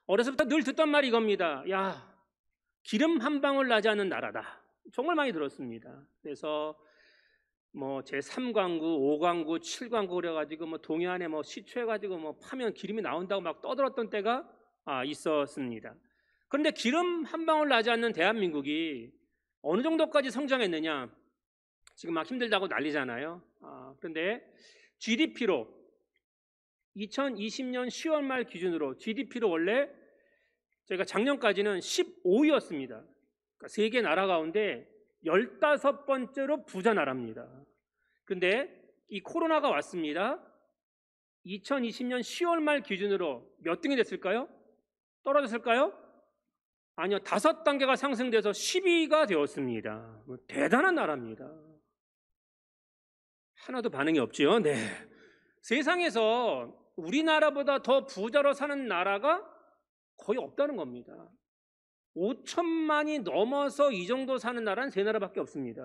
어려서부터 늘 듣던 말이 이겁니다. 야, 기름 한 방울 나지 않는 나라다. 정말 많이 들었습니다. 그래서 뭐 제3광구, 5광구, 7광구 그래가지고 뭐 동해안에 뭐 시추해가지고 뭐 파면 기름이 나온다고 막 떠들었던 때가 있었습니다. 그런데 기름 한 방울 나지 않는 대한민국이 어느 정도까지 성장했느냐? 지금 막 힘들다고 난리잖아요. 그런데 GDP로 2020년 10월 말 기준으로 GDP로 원래 저희가 작년까지는 15위였습니다. 그러니까 세계 나라 가운데 15번째로 부자 나라입니다. 근데 이 코로나가 왔습니다. 2020년 10월 말 기준으로 몇 등이 됐을까요? 떨어졌을까요? 아니요, 5단계가 상승돼서 10위가 되었습니다. 대단한 나라입니다. 하나도 반응이 없지요? 네. 세상에서 우리나라보다 더 부자로 사는 나라가 거의 없다는 겁니다. 5천만이 넘어서 이 정도 사는 나라는 3나라밖에 없습니다.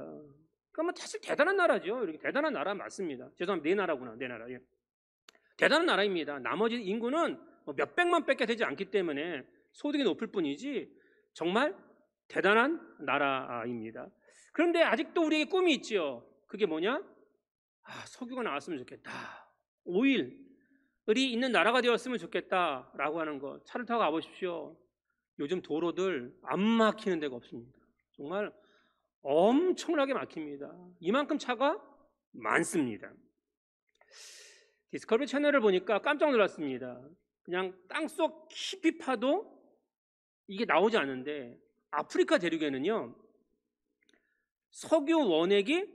그러면 사실 대단한 나라죠. 이렇게 대단한 나라 맞습니다. 죄송합니다. 4나라구나. 4나라. 예. 대단한 나라입니다. 나머지 인구는 몇백만 밖에 되지 않기 때문에 소득이 높을 뿐이지 정말 대단한 나라입니다. 그런데 아직도 우리에게 꿈이 있지요. 그게 뭐냐? 석유가 나왔으면 좋겠다. 오일이 있는 나라가 되었으면 좋겠다라고 하는 거. 차를 타고 가보십시오. 요즘 도로들 안 막히는 데가 없습니다. 정말 엄청나게 막힙니다. 이만큼 차가 많습니다. 디스커버리 채널을 보니까 깜짝 놀랐습니다. 그냥 땅속 깊이 파도 이게 나오지 않는데 아프리카 대륙에는요 석유 원액이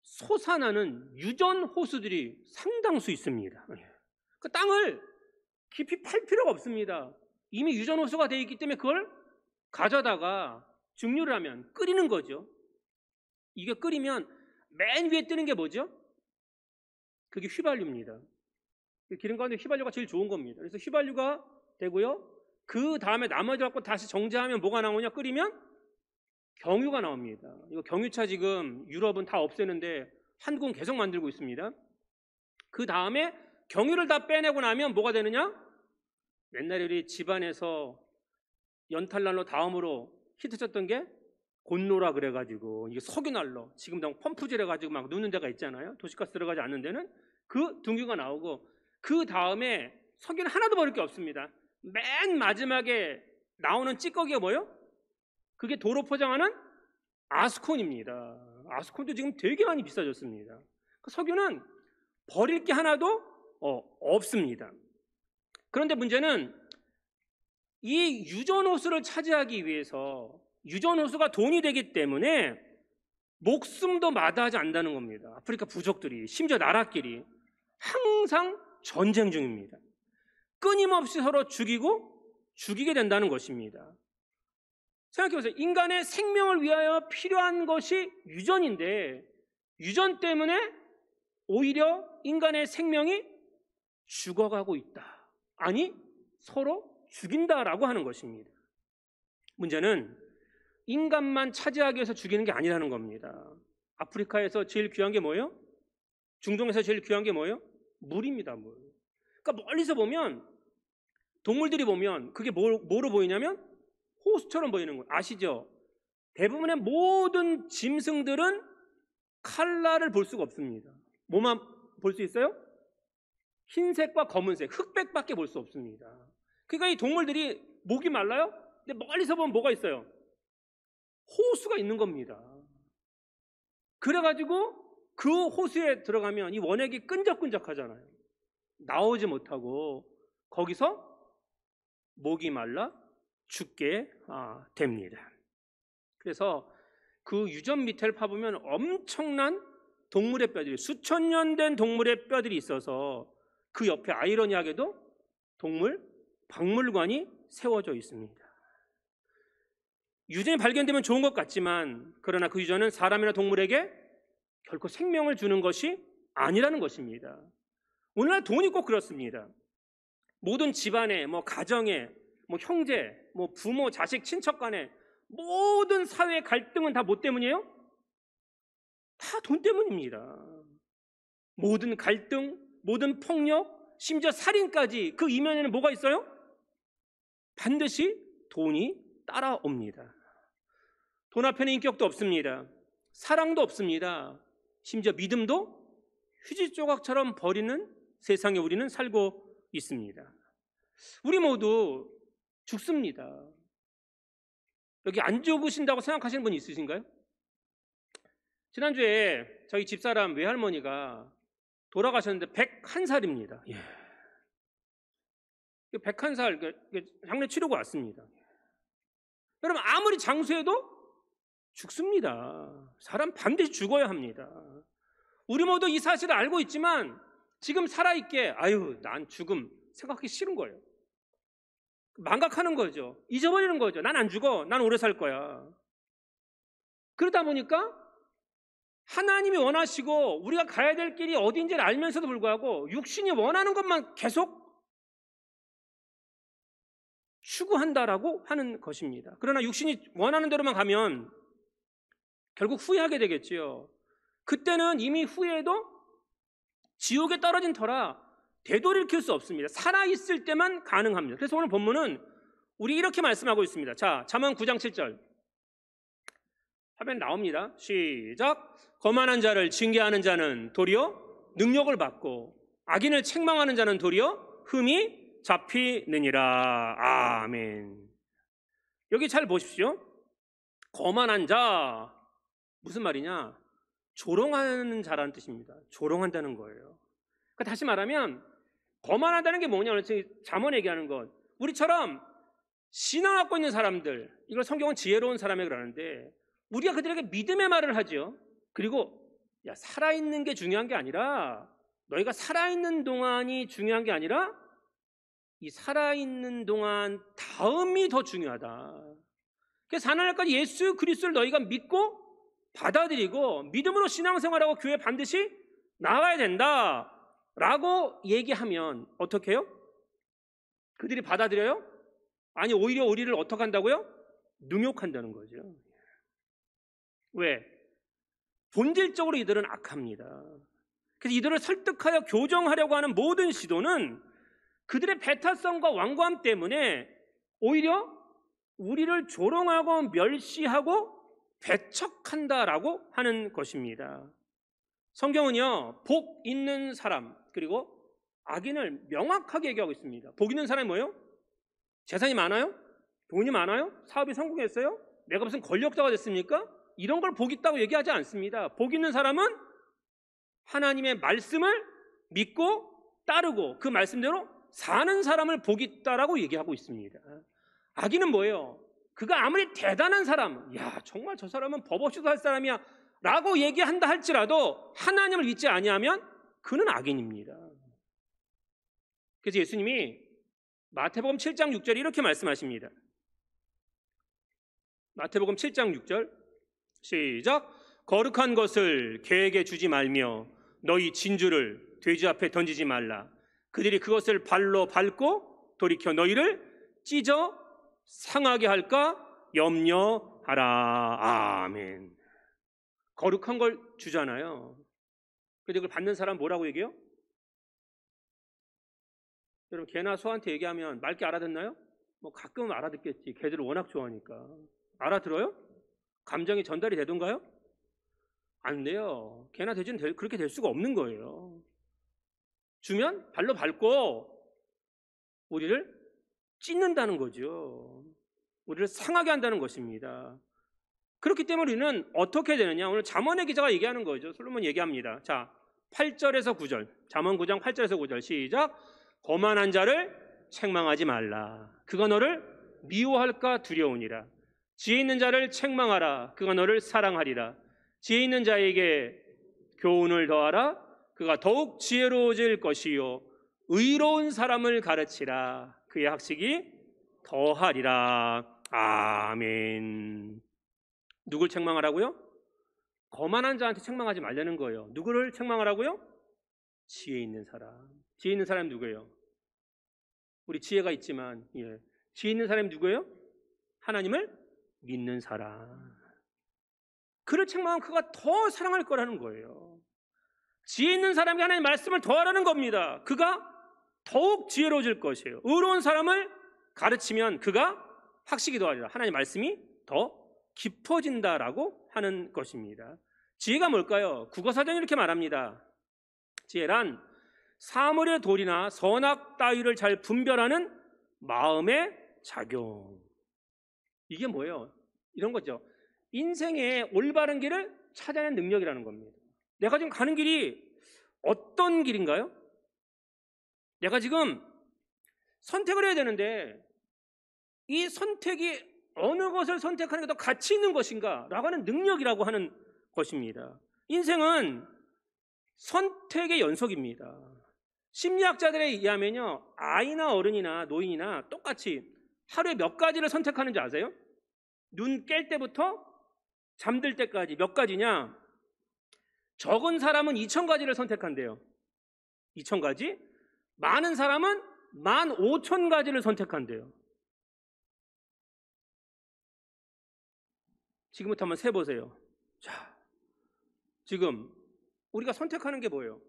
솟아나는 유전 호수들이 상당수 있습니다. 그 땅을 깊이 팔 필요가 없습니다. 이미 유전 호수가 되어 있기 때문에 그걸 가져다가 증류를 하면 끓이는 거죠. 이게 끓이면 맨 위에 뜨는 게 뭐죠? 그게 휘발유입니다. 기름 가운데 휘발유가 제일 좋은 겁니다. 그래서 휘발유가 되고요. 그 다음에 나머지 갖고 다시 정제하면 뭐가 나오냐? 끓이면 경유가 나옵니다. 이거 경유차 지금 유럽은 다 없애는데 한국은 계속 만들고 있습니다. 그 다음에 경유를 다 빼내고 나면 뭐가 되느냐? 옛날에 우리 집안에서 연탄난로 다음으로 히트 쳤던 게 곤로라 그래가지고 이게 석유난로 지금 펌프질 해가지고 막 누는 데가 있잖아요. 도시가스 들어가지 않는 데는 그 등유가 나오고 그 다음에 석유는 하나도 버릴 게 없습니다. 맨 마지막에 나오는 찌꺼기가 뭐예요? 그게 도로 포장하는 아스콘입니다. 아스콘도 지금 되게 많이 비싸졌습니다. 석유는 버릴 게 하나도 없습니다. 그런데 문제는 이 유전호수를 차지하기 위해서 유전호수가 돈이 되기 때문에 목숨도 마다하지 않는다는 겁니다. 아프리카 부족들이 심지어 나라끼리 항상 전쟁 중입니다. 끊임없이 서로 죽이게 된다는 것입니다. 생각해보세요. 인간의 생명을 위하여 필요한 것이 유전인데 유전 때문에 오히려 인간의 생명이 죽어가고 있다. 아니 서로 죽인다라고 하는 것입니다. 문제는 인간만 차지하기 위해서 죽이는 게 아니라는 겁니다. 아프리카에서 제일 귀한 게 뭐예요? 중동에서 제일 귀한 게 뭐예요? 물입니다. 물. 그러니까 멀리서 보면 동물들이 보면 그게 뭐로 보이냐면 호수처럼 보이는 거예요. 아시죠? 대부분의 모든 짐승들은 칼라를 볼 수가 없습니다. 뭐만 볼 수 있어요? 흰색과 검은색, 흑백밖에 볼 수 없습니다. 그러니까 이 동물들이 목이 말라요? 근데 멀리서 보면 뭐가 있어요? 호수가 있는 겁니다. 그래가지고 그 호수에 들어가면 이 원액이 끈적끈적하잖아요. 나오지 못하고 거기서 목이 말라 죽게 됩니다. 그래서 그 유전 밑에를 파보면 엄청난 동물의 뼈들이 수천 년 된 동물의 뼈들이 있어서 그 옆에 아이러니하게도 동물 박물관이 세워져 있습니다. 유전이 발견되면 좋은 것 같지만 그러나 그 유전은 사람이나 동물에게 결코 생명을 주는 것이 아니라는 것입니다. 오늘날 돈이 꼭 그렇습니다. 모든 집안에 가정에 형제, 부모, 자식, 친척 간에 모든 사회의 갈등은 다 뭐 때문이에요? 다 돈 때문입니다. 모든 갈등, 모든 폭력, 심지어 살인까지 그 이면에는 뭐가 있어요? 반드시 돈이 따라옵니다. 돈 앞에는 인격도 없습니다. 사랑도 없습니다. 심지어 믿음도 휴지 조각처럼 버리는 세상에 우리는 살고 있습니다. 우리 모두 죽습니다. 여기 안 죽으신다고 생각하시는 분 있으신가요? 지난주에 저희 집사람 외할머니가 돌아가셨는데 101살입니다. 101살 장례 치르고 왔습니다. 여러분, 아무리 장수해도 죽습니다. 사람 반드시 죽어야 합니다. 우리 모두 이 사실을 알고 있지만 지금 살아있게 난 죽음 생각하기 싫은 거예요. 망각하는 거죠. 잊어버리는 거죠. 난 안 죽어. 난 오래 살 거야. 그러다 보니까 하나님이 원하시고 우리가 가야 될 길이 어딘지를 알면서도 불구하고 육신이 원하는 것만 계속 추구한다라고 하는 것입니다. 그러나 육신이 원하는 대로만 가면 결국 후회하게 되겠지요. 그때는 이미 후회해도 지옥에 떨어진 터라 되돌이킬 수 없습니다. 살아있을 때만 가능합니다. 그래서 오늘 본문은 우리 이렇게 말씀하고 있습니다. 자, 잠언 9장 7절 화면 나옵니다. 시작. 거만한 자를 징계하는 자는 도리어 능력을 받고 악인을 책망하는 자는 도리어 흠이 잡히느니라. 아멘. 여기 잘 보십시오. 거만한 자, 무슨 말이냐? 조롱하는 자라는 뜻입니다. 조롱한다는 거예요. 그러니까 다시 말하면 거만하다는 게 뭐냐? 잠언 얘기하는 것. 우리처럼 신앙 갖고 있는 사람들, 이걸 성경은 지혜로운 사람이 그러는데 우리가 그들에게 믿음의 말을 하죠. 그리고 살아있는 게 중요한 게 아니라, 너희가 살아있는 동안이 중요한 게 아니라 이 살아있는 동안 다음이 더 중요하다. 그래서 하나님까지 예수 그리스도를 너희가 믿고 받아들이고 믿음으로 신앙생활하고 교회에 반드시 나가야 된다라고 얘기하면 어떻게 해요? 그들이 받아들여요? 아니, 오히려 우리를 어떻게 한다고요? 능욕한다는 거죠. 왜? 본질적으로 이들은 악합니다. 그래서 이들을 설득하여 교정하려고 하는 모든 시도는 그들의 배타성과 완고함 때문에 오히려 우리를 조롱하고 멸시하고 배척한다라고 하는 것입니다. 성경은요, 복 있는 사람 그리고 악인을 명확하게 얘기하고 있습니다. 복 있는 사람이 뭐예요? 재산이 많아요? 돈이 많아요? 사업이 성공했어요? 내가 무슨 권력자가 됐습니까? 이런 걸 복 있다고 얘기하지 않습니다. 복 있는 사람은 하나님의 말씀을 믿고 따르고 그 말씀대로 사는 사람을 복 있다라고 얘기하고 있습니다. 악인은 뭐예요? 그가 아무리 대단한 사람, 정말 저 사람은 법 없이도 할 사람이야 라고 얘기한다 할지라도 하나님을 믿지 아니하면 그는 악인입니다. 그래서 예수님이 마태복음 7장 6절에 이렇게 말씀하십니다. 마태복음 7장 6절 시작. 거룩한 것을 개에게 주지 말며 너희 진주를 돼지 앞에 던지지 말라. 그들이 그것을 발로 밟고 돌이켜 너희를 찢어 상하게 할까 염려하라. 아멘. 거룩한 걸 주잖아요. 근데 그걸 받는 사람 뭐라고 얘기해요? 여러분, 개나 소한테 얘기하면 맑게 알아듣나요? 뭐 가끔은 알아듣겠지. 개들을 워낙 좋아하니까. 알아들어요? 감정이 전달이 되던가요? 안 돼요. 개나 돼지는 그렇게 될 수가 없는 거예요. 주면 발로 밟고 우리를 찢는다는 거죠. 우리를 상하게 한다는 것입니다. 그렇기 때문에 우리는 어떻게 되느냐? 오늘 잠언의 기자가 얘기하는 거죠. 솔로몬 얘기합니다. 자, 8절에서 9절. 잠언 9장 8절에서 9절 시작. 거만한 자를 책망하지 말라. 그가 너를 미워할까 두려우니라. 지혜 있는 자를 책망하라. 그가 너를 사랑하리라. 지혜 있는 자에게 교훈을 더하라. 그가 더욱 지혜로워질 것이요 의로운 사람을 가르치라. 그의 학식이 더하리라. 아멘. 누굴 책망하라고요? 거만한 자한테 책망하지 말라는 거예요. 누구를 책망하라고요? 지혜 있는 사람. 지혜 있는 사람이 누구예요? 우리 지혜가 있지만 지혜 있는 사람이 누구예요? 하나님을 믿는 사람. 그를 책망하면 그가 더 사랑할 거라는 거예요. 지혜 있는 사람이 하나님의 말씀을 더하라는 겁니다. 그가 더욱 지혜로워질 것이에요. 의로운 사람을 가르치면 그가 학식이 더하리라. 하나님의 말씀이 더 깊어진다라고 하는 것입니다. 지혜가 뭘까요? 국어사전이 이렇게 말합니다. 지혜란 사물의 도리나 선악 따위를 잘 분별하는 마음의 작용. 이게 뭐예요? 이런 거죠. 인생의 올바른 길을 찾아내는 능력이라는 겁니다. 내가 지금 가는 길이 어떤 길인가요? 내가 지금 선택을 해야 되는데 이 선택이 어느 것을 선택하는 게 더 가치 있는 것인가? 라고 하는 능력이라고 하는 것입니다. 인생은 선택의 연속입니다. 심리학자들에 의하면요, 아이나 어른이나 노인이나 똑같이 하루에 몇 가지를 선택하는지 아세요? 눈 깰 때부터 잠들 때까지 몇 가지냐? 적은 사람은 2,000가지를 선택한대요. 2,000가지? 많은 사람은 15,000가지를 선택한대요. 지금부터 한번 세보세요. 자, 지금 우리가 선택하는 게 뭐예요?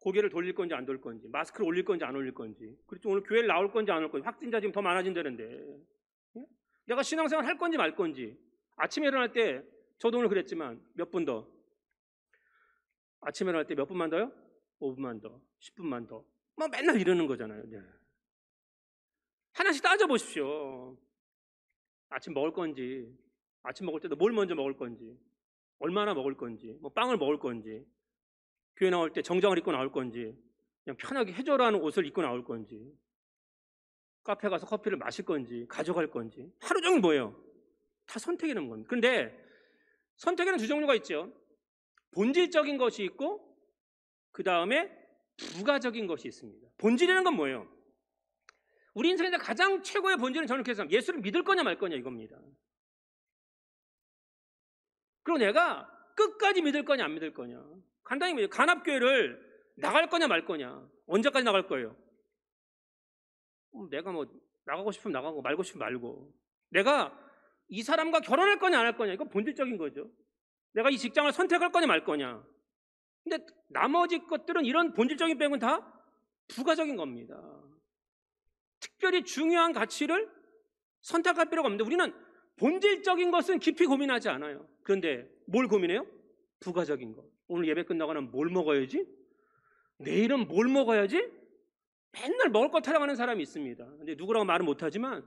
고개를 돌릴 건지 안 돌릴 건지, 마스크를 올릴 건지 안 올릴 건지, 그리고 오늘 교회를 나올 건지 안 올 건지, 확진자 지금 더 많아진다는데 내가 신앙생활 할 건지 말 건지. 아침에 일어날 때 저도 오늘 그랬지만 몇 분 더, 아침에 일어날 때 몇 분만 더요? 5분만 더, 10분만 더, 막 맨날 이러는 거잖아요. 네. 하나씩 따져보십시오. 아침 먹을 건지, 아침 먹을 때도 뭘 먼저 먹을 건지, 얼마나 먹을 건지, 뭐 빵을 먹을 건지, 교회 나올 때 정장을 입고 나올 건지, 그냥 편하게 해줘라는 옷을 입고 나올 건지, 카페 가서 커피를 마실 건지, 가져갈 건지, 하루 종일 뭐예요? 다 선택이라는 겁니다. 그런데 선택에는 두 종류가 있죠. 본질적인 것이 있고 그 다음에 부가적인 것이 있습니다. 본질이라는 건 뭐예요? 우리 인생에서 가장 최고의 본질은 저는 그래서 예수를 믿을 거냐 말 거냐 이겁니다. 그리고 내가 끝까지 믿을 거냐 안 믿을 거냐. 간단히 뭐예요? 간합교회를 나갈 거냐 말 거냐. 언제까지 나갈 거예요? 내가 뭐 나가고 싶으면 나가고 말고 싶으면 말고. 내가 이 사람과 결혼할 거냐 안 할 거냐. 이건 본질적인 거죠. 내가 이 직장을 선택할 거냐 말 거냐. 근데 나머지 것들은 이런 본질적인 빼고는 다 부가적인 겁니다. 특별히 중요한 가치를 선택할 필요가 없는데 우리는 본질적인 것은 깊이 고민하지 않아요. 그런데 뭘 고민해요? 부가적인 것. 오늘 예배 끝나고 나면 뭘 먹어야지? 내일은 뭘 먹어야지? 맨날 먹을 거 타령하는 사람이 있습니다. 근데 누구라고 말은 못하지만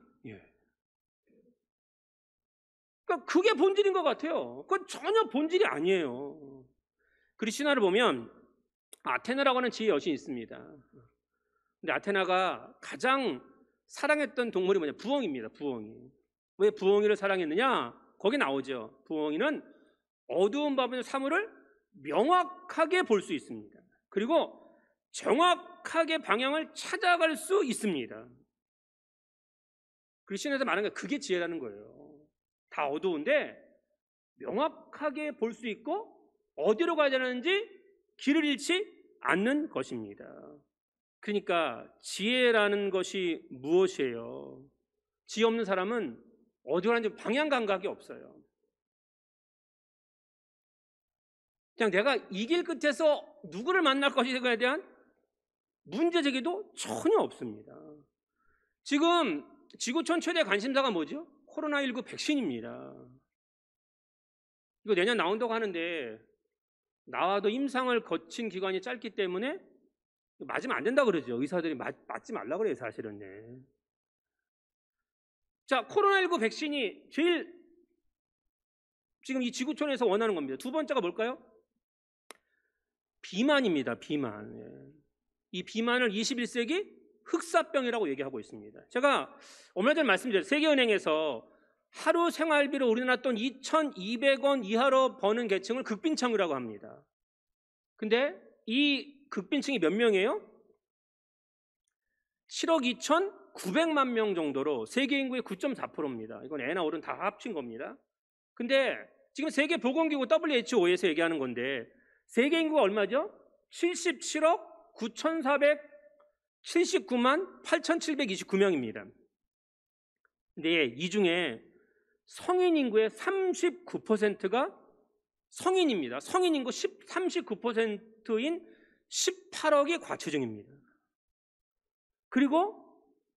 그러니까 그게 본질인 것 같아요. 그건 전혀 본질이 아니에요. 그리스 신화를 보면 아테나라고 하는 지혜 여신이 있습니다. 근데 아테나가 가장 사랑했던 동물이 뭐냐? 부엉이입니다. 부엉이. 왜 부엉이를 사랑했느냐? 거기 나오죠. 부엉이는 어두운 밤의 사물을 명확하게 볼 수 있습니다. 그리고 정확하게 방향을 찾아갈 수 있습니다. 그리스 신화에서 말하는 게 그게 지혜라는 거예요. 다 어두운데 명확하게 볼 수 있고 어디로 가야 되는지 길을 잃지 않는 것입니다. 그러니까 지혜라는 것이 무엇이에요? 지혜 없는 사람은 어디로 가는지 방향 감각이 없어요. 그냥 내가 이 길 끝에서 누구를 만날 것인가에 대한 문제 제기도 전혀 없습니다. 지금 지구촌 최대 관심사가 뭐죠? 코로나19 백신입니다. 이거 내년 나온다고 하는데 나와도 임상을 거친 기간이 짧기 때문에 맞으면 안 된다고 그러죠. 의사들이 맞지 말라고 그래요, 사실은. 네. 자, 코로나19 백신이 제일 지금 이 지구촌에서 원하는 겁니다. 두 번째가 뭘까요? 비만입니다. 비만. 네. 이 비만을 21세기 흑사병이라고 얘기하고 있습니다. 제가 얼마 전에 말씀드렸죠. 세계은행에서 하루 생활비로 우리나라 돈 2,200원 이하로 버는 계층을 극빈층이라고 합니다. 근데 이 극빈층이 몇 명이에요? 7억 2,900만 명 정도로 세계 인구의 9.4%입니다. 이건 애나 어른 다 합친 겁니다. 근데 지금 세계보건기구 WHO에서 얘기하는 건데 세계 인구가 얼마죠? 77억 9,479만 8,729명입니다. 근데 이 중에 성인 인구의 39%가 성인입니다. 성인 인구 39%인 18억이 과체중입니다. 그리고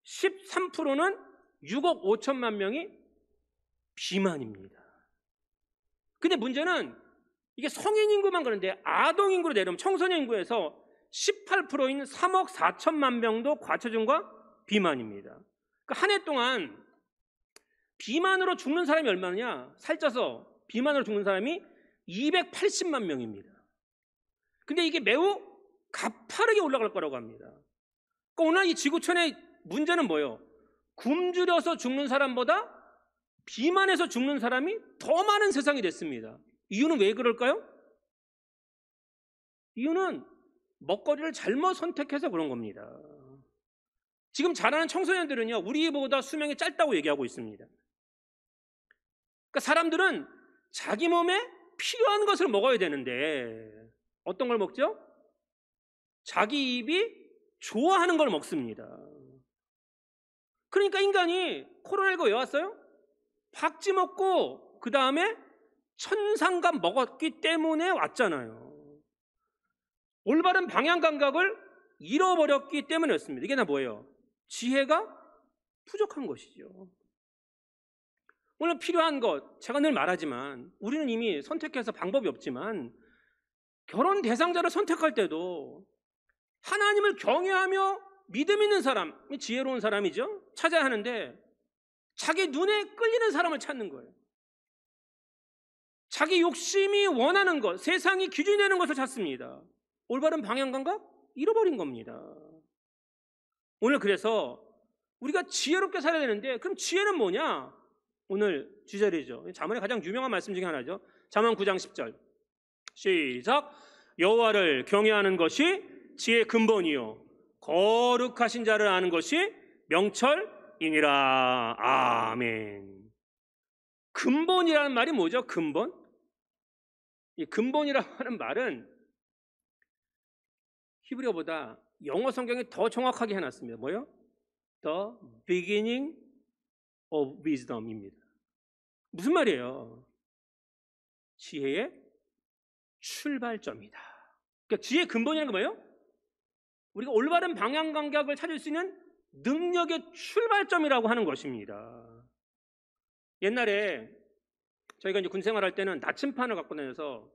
13%는 6억 5천만 명이 비만입니다. 근데 문제는 이게 성인 인구만 그런데 아동 인구로 내려오면 청소년 인구에서 18%인 3억 4천만 명도 과체중과 비만입니다. 그러니까 한 해 동안 비만으로 죽는 사람이 얼마냐? 살쪄서 비만으로 죽는 사람이 280만 명입니다. 근데 이게 매우 가파르게 올라갈 거라고 합니다. 그러니까 오늘 이 지구촌의 문제는 뭐예요? 굶주려서 죽는 사람보다 비만해서 죽는 사람이 더 많은 세상이 됐습니다. 이유는 왜 그럴까요? 이유는 먹거리를 잘못 선택해서 그런 겁니다. 지금 자라는 청소년들은요, 우리보다 수명이 짧다고 얘기하고 있습니다. 그러니까 사람들은 자기 몸에 필요한 것을 먹어야 되는데 어떤 걸 먹죠? 자기 입이 좋아하는 걸 먹습니다. 그러니까 인간이 코로나19 왜 왔어요? 박쥐 먹고 그 다음에 천상감 먹었기 때문에 왔잖아요. 올바른 방향 감각을 잃어버렸기 때문이었습니다. 이게 다 뭐예요? 지혜가 부족한 것이죠. 오늘 필요한 것, 제가 늘 말하지만 우리는 이미 선택해서 방법이 없지만 결혼 대상자를 선택할 때도 하나님을 경외하며 믿음 있는 사람, 지혜로운 사람이죠. 찾아야 하는데 자기 눈에 끌리는 사람을 찾는 거예요. 자기 욕심이 원하는 것, 세상이 기준이 되는 것을 찾습니다. 올바른 방향 감각 잃어버린 겁니다. 오늘 그래서 우리가 지혜롭게 살아야 되는데 그럼 지혜는 뭐냐? 오늘 주제리죠. 잠언의 가장 유명한 말씀 중에 하나죠. 잠언 9장 10절 시작. 여호와를 경외하는 것이 지혜의 근본이요 거룩하신 자를 아는 것이 명철이니라. 아멘. 근본이라는 말이 뭐죠? 근본? 이 근본이라고 하는 말은 히브리어보다 영어 성경이 더 정확하게 해놨습니다. 뭐요? The beginning of wisdom입니다. 무슨 말이에요? 지혜의 출발점이다. 그러니까 지혜의 근본이라는 건 뭐예요? 우리가 올바른 방향 감각을 찾을 수 있는 능력의 출발점이라고 하는 것입니다. 옛날에 저희가 이제 군 생활할 때는 나침판을 갖고 다녀서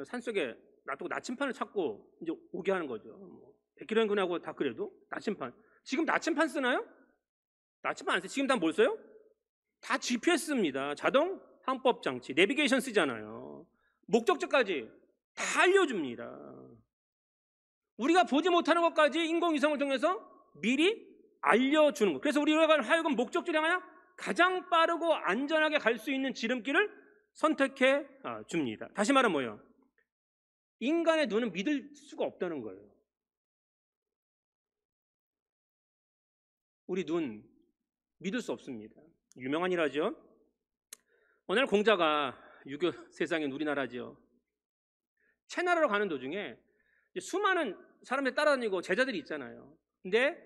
산속에 놔두고 나침판을 찾고 이제 오게 하는 거죠. 100km 군하고 다 그래도 나침판. 지금 나침판 쓰나요? 나침판 안 써요. 지금 다 뭘 써요? 다 GPS입니다. 자동 항법 장치, 내비게이션 쓰잖아요. 목적지까지 다 알려줍니다. 우리가 보지 못하는 것까지 인공위성을 통해서 미리 알려주는 것. 그래서 우리가 하여금 목적지를 향하여 가장 빠르고 안전하게 갈 수 있는 지름길을 선택해 줍니다. 다시 말하면 뭐예요? 인간의 눈은 믿을 수가 없다는 거예요. 우리 눈 믿을 수 없습니다. 유명한 일화죠. 어느 날 공자가 유교 세상인 우리나라죠. 채나라로 가는 도중에 수많은 사람들이 따라다니고 제자들이 있잖아요. 근데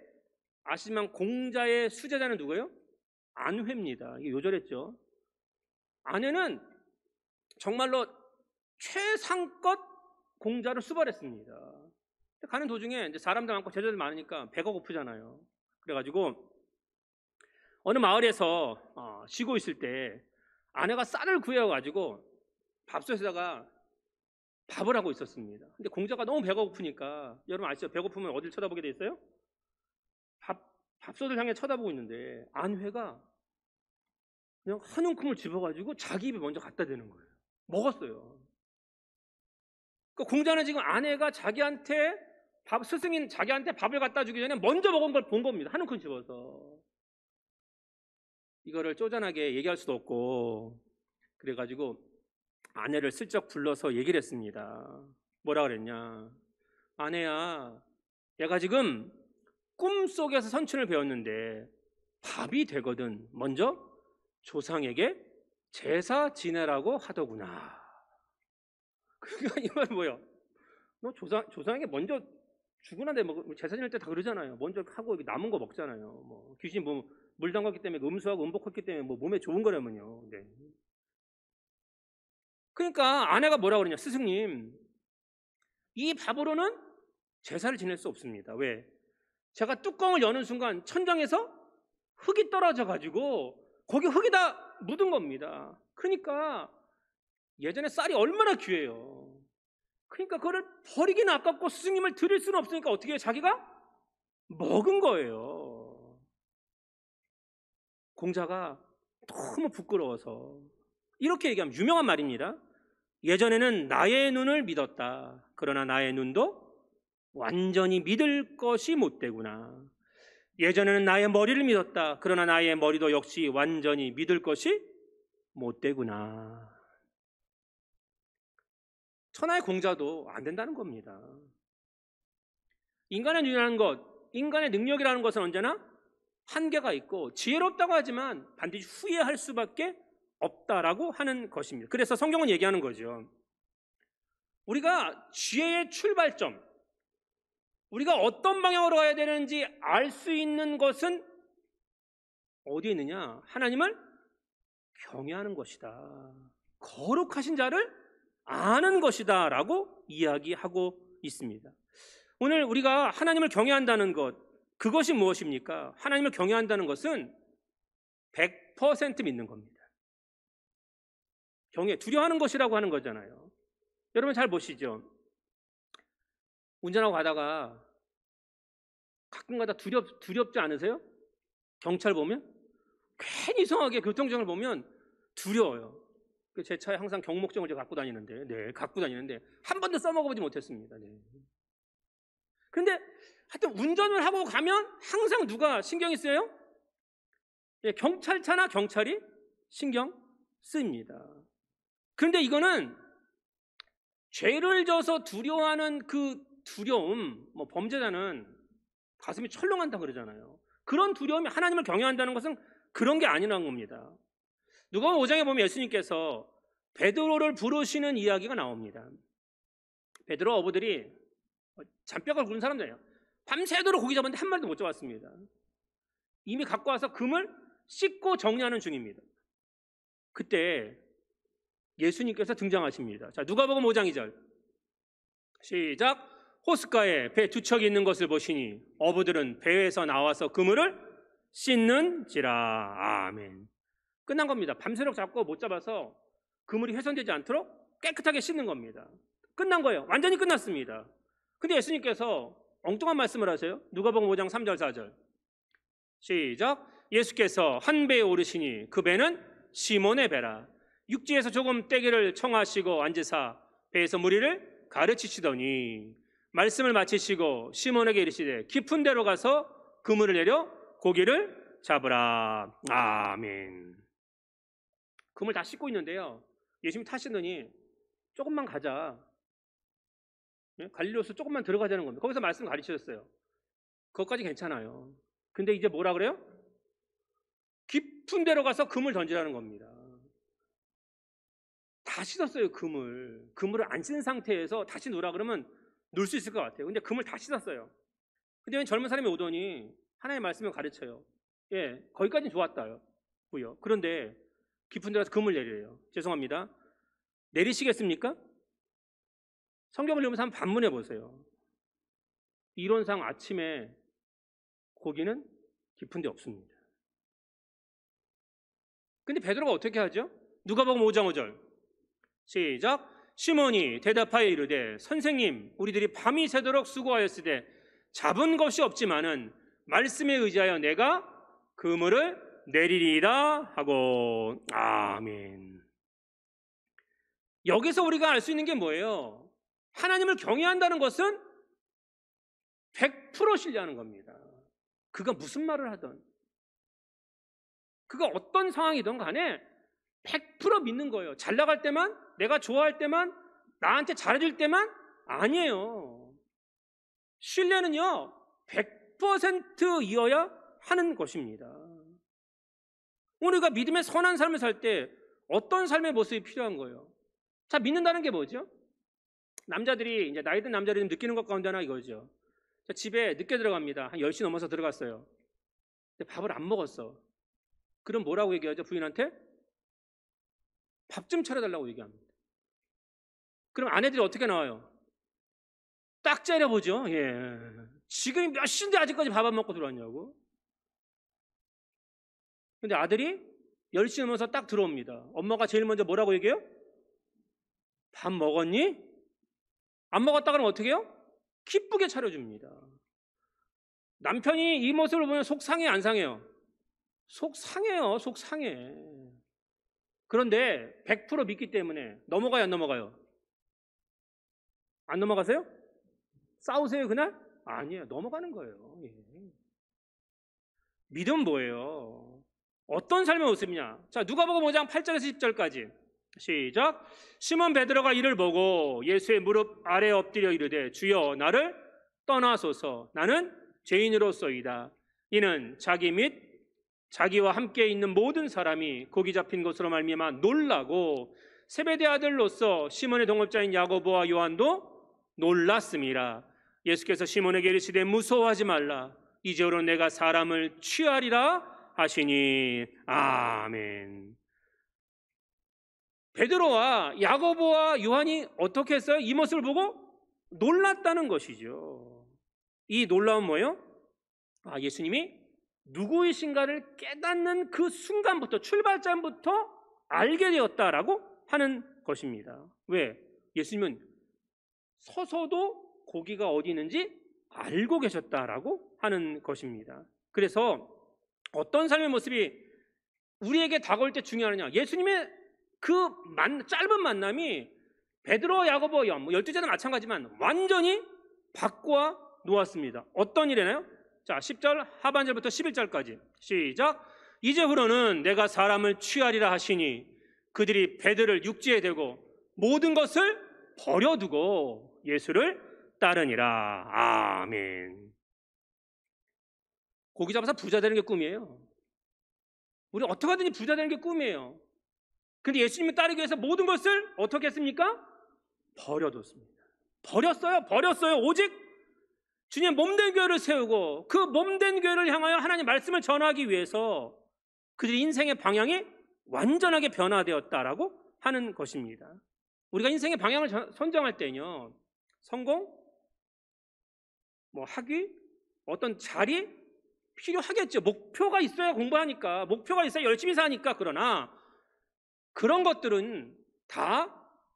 아시지만 공자의 수제자는 누구예요? 안회입니다. 이게 요절했죠. 안회는 정말로 최상껏 공자를 수발했습니다. 가는 도중에 이제 사람들 많고 제자들 많으니까 배가 고프잖아요. 그래가지고 어느 마을에서 쉬고 있을 때 아내가 쌀을 구해가지고 밥솥에다가 밥을 하고 있었습니다. 근데 공자가 너무 배가 고프니까, 여러분 아시죠? 배고프면 어딜 쳐다보게 돼 있어요? 밥솥을 향해 쳐다보고 있는데 안회가 그냥 한 움큼을 집어가지고 자기 입에 먼저 갖다 대는 거예요. 먹었어요. 그 공자는 지금 아내가 자기한테 스승인 자기한테 밥을 갖다 주기 전에 먼저 먹은 걸 본 겁니다. 한 움큼 집어서. 이거를 쪼잔하게 얘기할 수도 없고, 그래가지고 아내를 슬쩍 불러서 얘기를 했습니다. 뭐라 그랬냐? 아내야, 얘가 지금 꿈속에서 선춘을 배웠는데 밥이 되거든 먼저 조상에게 제사 지내라고 하더구나. 그러니까 이 말은 뭐예요? 너 조상에게 먼저 죽으나 내 제사 지낼 때 다 그러잖아요. 먼저 하고 남은 거 먹잖아요. 뭐 귀신 물 담갔기 때문에 음수하고 음복했기 때문에 몸에 좋은 거라면요. 네. 그러니까 아내가 뭐라 그러냐? 스승님, 이 밥으로는 제사를 지낼 수 없습니다. 왜? 제가 뚜껑을 여는 순간 천장에서 흙이 떨어져 가지고 거기 흙이 다 묻은 겁니다. 그러니까 예전에 쌀이 얼마나 귀해요. 그러니까 그거를 버리기는 아깝고 스승님을 드릴 수는 없으니까 어떻게 해요? 자기가 먹은 거예요. 공자가 너무 부끄러워서 이렇게 얘기하면 유명한 말입니다. 예전에는 나의 눈을 믿었다. 그러나 나의 눈도 완전히 믿을 것이 못 되구나. 예전에는 나의 머리를 믿었다. 그러나 나의 머리도 역시 완전히 믿을 것이 못 되구나. 천하의 공자도 안 된다는 겁니다. 인간의 눈이라는 것, 인간의 능력이라는 것은 언제나 한계가 있고 지혜롭다고 하지만 반드시 후회할 수밖에 없다라고 하는 것입니다. 그래서 성경은 얘기하는 거죠. 우리가 지혜의 출발점, 우리가 어떤 방향으로 가야 되는지 알 수 있는 것은 어디에 있느냐? 하나님을 경외하는 것이다. 거룩하신 자를 아는 것이다 라고 이야기하고 있습니다. 오늘 우리가 하나님을 경외한다는 것, 그것이 무엇입니까? 하나님을 경외한다는 것은 100% 믿는 겁니다. 경외, 두려워하는 것이라고 하는 거잖아요. 여러분 잘 보시죠. 운전하고 가다가 가끔가다 두렵지 않으세요? 경찰 보면 괜히 이상하게 교통정을 보면 두려워요. 제 차에 항상 경목증을 제가 갖고 다니는데 한 번도 써먹어보지 못했습니다. 네. 그런데 하여튼 운전을 하고 가면 항상 누가 신경이 쓰여요? 예, 경찰차나 경찰이 신경 쓰입니다. 그런데 이거는 죄를 져서 두려워하는 그 두려움, 범죄자는 가슴이 철렁한다 그러잖아요. 그런 두려움이 하나님을 경외한다는 것은 그런 게 아니라는 겁니다. 누가복음 5장에 보면 예수님께서 베드로를 부르시는 이야기가 나옵니다. 베드로 어부들이 잔뼈가 굵은 사람들이에요. 밤새도록 고기 잡았는데 한 마리도 못 잡았습니다. 이미 갖고 와서 금을 씻고 정리하는 중입니다. 그때 예수님께서 등장하십니다. 자, 누가복음 5장 2절 시작. 호숫가에 배 두 척이 있는 것을 보시니 어부들은 배에서 나와서 그물을 씻는지라. 아멘. 끝난 겁니다. 밤새도록 잡고 못 잡아서 그물이 훼손되지 않도록 깨끗하게 씻는 겁니다. 끝난 거예요. 완전히 끝났습니다. 근데 예수님께서 엉뚱한 말씀을 하세요. 누가복음 5장 3절 4절 시작. 예수께서 한 배에 오르시니 그 배는 시몬의 배라. 육지에서 조금 떼기를 청하시고 앉으사 배에서 무리를 가르치시더니 말씀을 마치시고 시몬에게 이르시되 깊은 데로 가서 그물을 내려 고기를 잡으라. 아멘. 그물 다 씻고 있는데요. 예수님이 타시더니 조금만 가자. 갈릴리호수 조금만 들어가자는 겁니다. 거기서 말씀 가르치셨어요. 그것까지 괜찮아요. 근데 이제 뭐라 그래요? 깊은 데로 가서 그물 던지라는 겁니다. 다 씻었어요. 그물을 안 씻은 상태에서 다시 놓으라 그러면 놓을 수 있을 것 같아요. 근데 그물 다 씻었어요. 근데 왜 젊은 사람이 오더니 하나님의 말씀을 가르쳐요. 예, 거기까지는 좋았다고요. 그런데 깊은 데 가서 그물 내리래요. 죄송합니다. 내리시겠습니까? 성경을 읽으면서 한번 반문해 보세요. 이론상 아침에 고기는 깊은 데 없습니다. 근데 베드로가 어떻게 하죠? 누가복음 5장 5절 시작. 시몬이 대답하여 이르되 선생님 우리들이 밤이 새도록 수고하였으되 잡은 것이 없지만은 말씀에 의지하여 내가 그물을 내리리이다 하고. 아멘. 여기서 우리가 알 수 있는 게 뭐예요? 하나님을 경외한다는 것은 100% 신뢰하는 겁니다. 그가 무슨 말을 하든 그가 어떤 상황이든 간에 100% 믿는 거예요. 잘 나갈 때만, 내가 좋아할 때만, 나한테 잘해줄 때만 아니에요. 신뢰는요 100%이어야 하는 것입니다. 우리가 믿음의 선한 삶을 살 때 어떤 삶의 모습이 필요한 거예요? 자, 믿는다는 게 뭐죠? 남자들이 이제 나이 든 남자들이 느끼는 것 가운데 하나 이거죠. 자, 집에 늦게 들어갑니다. 한 10시 넘어서 들어갔어요. 근데 밥을 안 먹었어. 그럼 뭐라고 얘기하죠? 부인한테? 밥 좀 차려달라고 얘기합니다. 그럼 아내들이 어떻게 나와요? 딱 째려보죠. 예. 지금이 몇 시인데 아직까지 밥 안 먹고 들어왔냐고. 근데 아들이 10시 넘어서 딱 들어옵니다. 엄마가 제일 먼저 뭐라고 얘기해요? 밥 먹었니? 안 먹었다 그러면 어떻게 해요? 기쁘게 차려줍니다. 남편이 이 모습을 보면 속 상해 안 상해요? 속 상해요. 속 상해. 그런데 100% 믿기 때문에 넘어가요 안 넘어가요? 안 넘어가세요? 싸우세요 그날? 아니에요. 넘어가는 거예요. 예. 믿음 뭐예요? 어떤 삶의 모습이냐? 자, 누가복음 5장 8절에서 10절까지 시작. 시몬 베드로가 이를 보고 예수의 무릎 아래 엎드려 이르되 주여 나를 떠나소서 나는 죄인으로소이다. 이는 자기 및 자기와 함께 있는 모든 사람이 고기 잡힌 것으로 말미암아 놀라고 세베대 아들로서 시몬의 동업자인 야고보와 요한도 놀랐음이라. 예수께서 시몬에게 이르시되 무서워하지 말라. 이제로 내가 사람을 취하리라 하시니 아멘. 베드로와 야고보와 요한이 어떻게 했어요? 이 모습을 보고 놀랐다는 것이죠. 이 놀라운 뭐예요? 예수님이 누구이신가를 깨닫는 그 순간부터 출발점부터 알게 되었다라고 하는 것입니다. 왜? 예수님은 서서도 고기가 어디 있는지 알고 계셨다라고 하는 것입니다. 그래서 어떤 삶의 모습이 우리에게 다가올 때 중요하느냐? 예수님의 그 짧은 만남이 베드로, 야고보, 요한 12제자도 마찬가지지만 완전히 바꿔 놓았습니다. 어떤 일이나요? 자, 10절 하반절부터 11절까지 시작. 이제후로는 내가 사람을 취하리라 하시니 그들이 베드를 육지에 대고 모든 것을 버려두고 예수를 따르니라. 아멘. 고기 잡아서 부자 되는 게 꿈이에요. 우리 어떻게 하든지 부자 되는 게 꿈이에요. 근데 예수님을 따르기 위해서 모든 것을 어떻게 했습니까? 버려뒀습니다. 버렸어요. 오직 주님의 몸된 교회를 세우고 그 몸된 교회를 향하여 하나님의 말씀을 전하기 위해서 그들의 인생의 방향이 완전하게 변화되었다라고 하는 것입니다. 우리가 인생의 방향을 선정할 때는요, 성공, 학위, 어떤 자리 필요하겠죠. 목표가 있어야 공부하니까, 목표가 있어야 열심히 사니까. 그러나 그런 것들은 다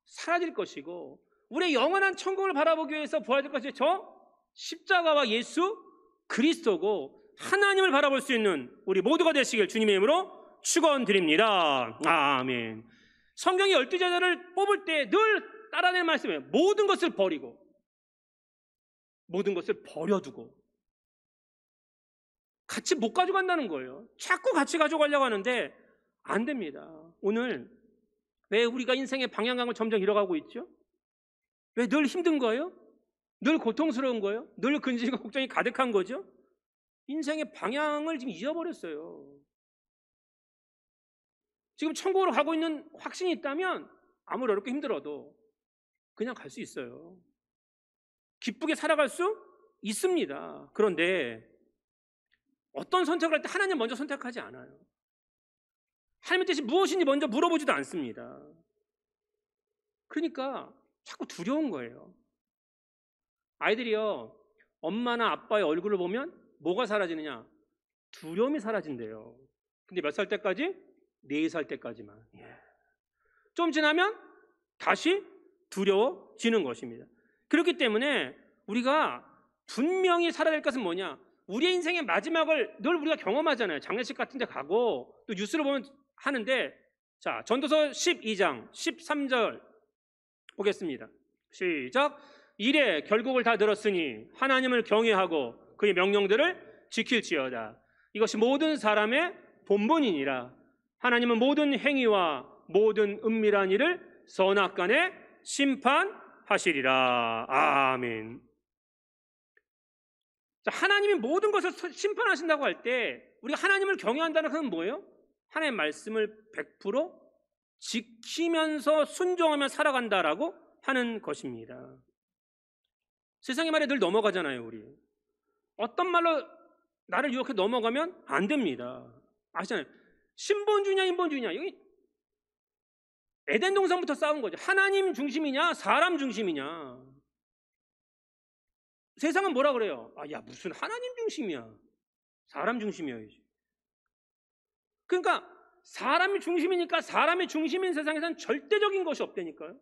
사라질 것이고 우리의 영원한 천국을 바라보기 위해서 부활될 것이 저 십자가와 예수 그리스도고 하나님을 바라볼 수 있는 우리 모두가 되시길 주님의 이름으로 축원드립니다. 아멘. 성경이 12제자를 뽑을 때 늘 따라내는 말씀이에요. 모든 것을 버리고 모든 것을 버려두고. 같이 못 가져간다는 거예요. 자꾸 같이 가져가려고 하는데 안 됩니다. 오늘 왜 우리가 인생의 방향감을 점점 잃어가고 있죠? 왜 늘 힘든 거예요? 늘 고통스러운 거예요? 늘 근심과 걱정이 가득한 거죠? 인생의 방향을 지금 잊어버렸어요. 지금 천국으로 가고 있는 확신이 있다면 아무리 어렵게 힘들어도 그냥 갈 수 있어요. 기쁘게 살아갈 수 있습니다. 그런데 어떤 선택을 할 때 하나님 먼저 선택하지 않아요. 하나님의 뜻이 무엇인지 먼저 물어보지도 않습니다. 그러니까 자꾸 두려운 거예요. 아이들이요, 엄마나 아빠의 얼굴을 보면 뭐가 사라지느냐? 두려움이 사라진대요. 근데 몇 살 때까지? 4살 때까지만. 좀 지나면 다시 두려워지는 것입니다. 그렇기 때문에 우리가 분명히 살아야 될 것은 뭐냐? 우리의 인생의 마지막을 늘 우리가 경험하잖아요. 장례식 같은 데 가고 또 뉴스를 보면 하는데, 자, 전도서 12장 13절 보겠습니다. 시작. 이래 결국을 다 들었으니 하나님을 경외하고 그의 명령들을 지킬지어다. 이것이 모든 사람의 본분이니라. 하나님은 모든 행위와 모든 은밀한 일을 선악간에 심판하시리라. 아멘. 자, 하나님이 모든 것을 심판하신다고 할 때 우리가 하나님을 경외한다는 것은 뭐예요? 하나님의 말씀을 100% 지키면서 순종하며 살아간다라고 하는 것입니다. 세상의 말에 늘 넘어가잖아요. 우리 어떤 말로 나를 유혹해 넘어가면 안 됩니다. 아시잖아요. 신본주의냐 인본주의냐, 여기 에덴 동산부터 싸운 거죠. 하나님 중심이냐 사람 중심이냐. 세상은 뭐라 그래요? 야, 무슨 하나님 중심이야. 사람 중심이어야지. 그러니까 사람이 중심이니까 사람이 중심인 세상에서는 절대적인 것이 없다니까요.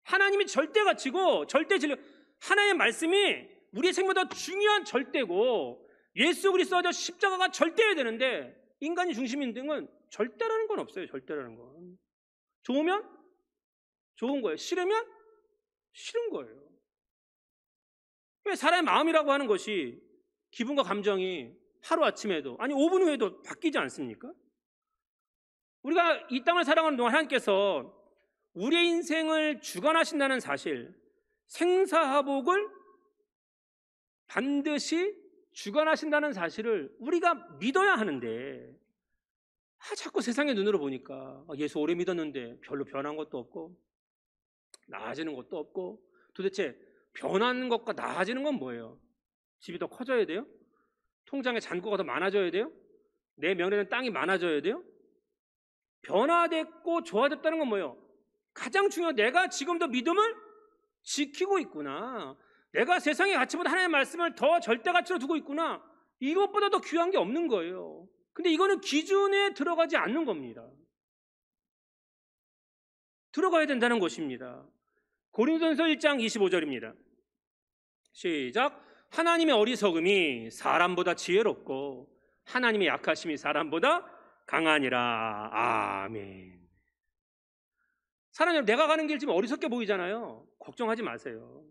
하나님이 절대 가치고 절대 진리, 하나님의 말씀이 우리의 생명보다 중요한 절대고 예수 그리스도와 십자가가 절대여야 되는데 인간이 중심인 등은 절대라는 건 없어요. 절대라는 건. 좋으면 좋은 거예요. 싫으면 싫은 거예요. 왜 사람의 마음이라고 하는 것이 기분과 감정이 하루아침에도 아니 5분 후에도 바뀌지 않습니까? 우리가 이 땅을 살아가는 동안 하나님께서 우리의 인생을 주관하신다는 사실, 생사화복을 반드시 주관하신다는 사실을 우리가 믿어야 하는데 자꾸 세상의 눈으로 보니까 예수 오래 믿었는데 별로 변한 것도 없고 나아지는 것도 없고 도대체 변하는 것과 나아지는 건 뭐예요? 집이 더 커져야 돼요? 통장에 잔고가 더 많아져야 돼요? 내 명예는 땅이 많아져야 돼요? 변화됐고 좋아졌다는 건 뭐예요? 가장 중요한 내가 지금도 믿음을 지키고 있구나. 내가 세상의 가치보다 하나님의 말씀을 더 절대 가치로 두고 있구나. 이것보다 더 귀한 게 없는 거예요. 근데 이거는 기준에 들어가지 않는 겁니다. 들어가야 된다는 것입니다. 고린도전서 1장 25절입니다. 시작. 하나님의 어리석음이 사람보다 지혜롭고 하나님의 약하심이 사람보다 강하니라. 아멘. 사랑하는 여러분, 내가 가는 길 지금 어리석게 보이잖아요. 걱정하지 마세요.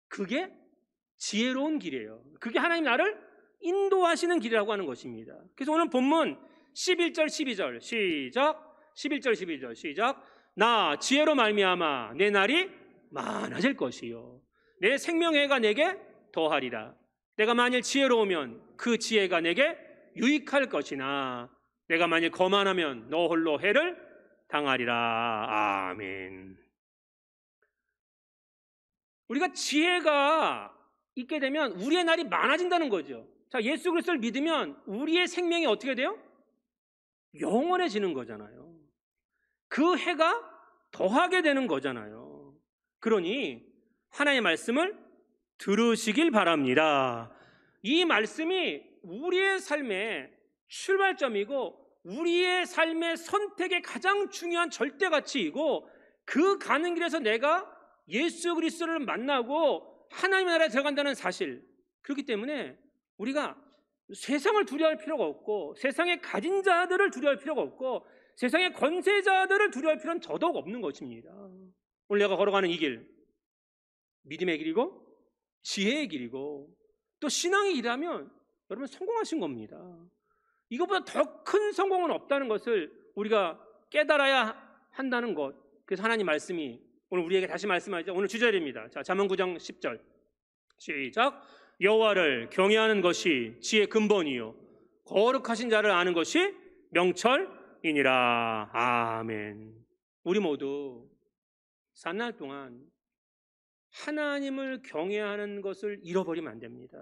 그게 지혜로운 길이에요. 그게 하나님 나를 인도하시는 길이라고 하는 것입니다. 그래서 오늘 본문 11절 12절 시작. 11절 12절 시작. 나 지혜로 말미암아 내 날이 많아질 것이요 내 생명해가 내게 더하리라. 내가 만일 지혜로우면 그 지혜가 내게 유익할 것이나 내가 만일 거만하면 너 홀로 해를 당하리라. 아멘. 우리가 지혜가 있게 되면 우리의 날이 많아진다는 거죠. 자, 예수 그리스도를 믿으면 우리의 생명이 어떻게 돼요? 영원해지는 거잖아요. 그 해가 더하게 되는 거잖아요. 그러니 하나님의 말씀을 들으시길 바랍니다. 이 말씀이 우리의 삶의 출발점이고 우리의 삶의 선택의 가장 중요한 절대가치이고 그 가는 길에서 내가 예수 그리스도를 만나고 하나님의 나라에 들어간다는 사실, 그렇기 때문에 우리가 세상을 두려워할 필요가 없고 세상에 가진 자들을 두려워할 필요가 없고 세상의 권세자들을 두려워할 필요는 더더욱 없는 것입니다. 오늘 내가 걸어가는 이 길, 믿음의 길이고 지혜의 길이고 또 신앙의 길이라면 여러분 성공하신 겁니다. 이것보다 더 큰 성공은 없다는 것을 우리가 깨달아야 한다는 것. 그래서 하나님 말씀이 오늘 우리에게 다시 말씀하죠. 오늘 주제입니다. 자, 잠언 9장 10절 시작. 여호와를 경외하는 것이 지혜의 근본이요 거룩하신 자를 아는 것이 명철이니라. 아멘. 우리 모두 산날 동안 하나님을 경외하는 것을 잃어버리면 안 됩니다.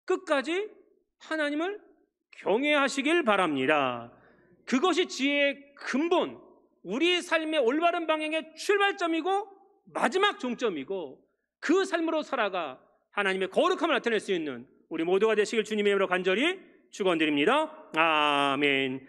끝까지 하나님을 경외하시길 바랍니다. 그것이 지혜의 근본, 우리 삶의 올바른 방향의 출발점이고 마지막 종점이고 그 삶으로 살아가 하나님의 거룩함을 나타낼 수 있는 우리 모두가 되시길 주님의 이름으로 간절히 축원드립니다. 아멘.